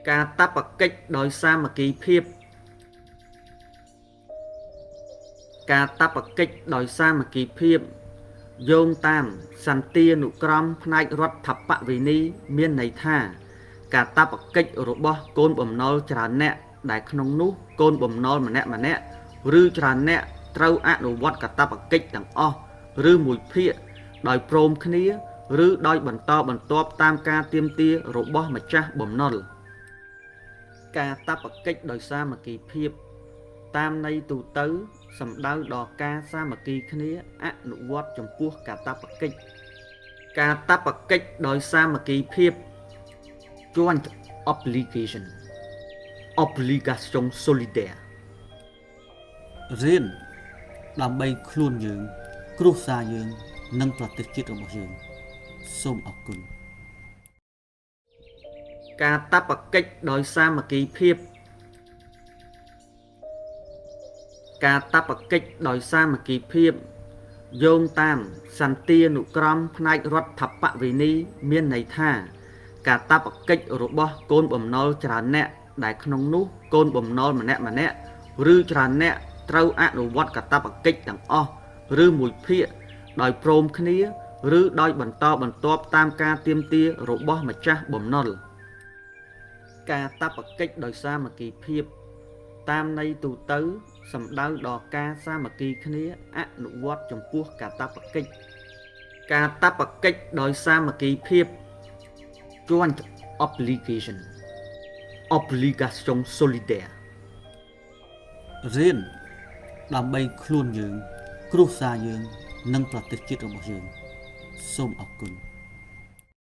ការតាបកិច្ចដោយសាមគ្គីភាពការតាបកិច្ចដោយសាមគ្គីភាពយោងតាមសន្តានុក្រមផ្នែករដ្ឋបវេនីមានន័យថាការតាបកិច្ចរបស់កូនបំណុលច្រើនអ្នកដែលក្នុងនោះកូនបំណុលម្នាក់ឬច្រើនអ្នកត្រូវអនុវត្តកាតព្វកិច្ចទាំងអស់ឬមួយភាគដោយព្រមគ្នាឬដោយបន្តបន្ទាប់តាមការទាមទាររបស់ម្ចាស់បំណុលការតាបកិច្ចដោយសាមគ្គីភាពតាមន័យទូទៅសំដៅដល់ការសាមគ្គីគ្នាអនុវត្តចំពោះកាតព្វកិច្ចការតាបកិច្ចដោយសាមគ្គីភាព joint obligation obligation solidaire រៀនដើម្បីខ្លួនយើងគ្រួសារយើងនិងប្រទេសជាតិរបស់យើងសូមអរគុណការតាបកិច្ចដោយសាមគ្គីភាពការតាបកិច្ចដោយសាមគ្គីភាពយោងតាមសន្តានុក្រមផ្នែករដ្ឋបវេនីមានន័យថាការតាបកិច្ចរបស់កូនបំណុលច្រើនអ្នកដែលក្នុងនោះកូនបំណុលម្នាក់ឬច្រើនអ្នកត្រូវអនុវត្តកាតព្វកិច្ចទាំងអស់ឬមួយភាគដោយព្រមគ្នាឬដោយបន្តបន្ទាប់តាមការទាមទាររបស់ម្ចាស់បំណុលការតាបកិច្ចដោយសាមគ្គីភាពតាមន័យទូទៅសំដៅដល់ការសាមគ្គីគ្នាអនុវត្តចំពោះកាតព្វកិច្ចការតាបកិច្ចដោយសាមគ្គីភាព joint obligation obligation solidaire រៀនដើម្បីខ្លួនយើងគ្រួសារយើងនិងប្រទេសជាតិរបស់យើងសូមអរគុណ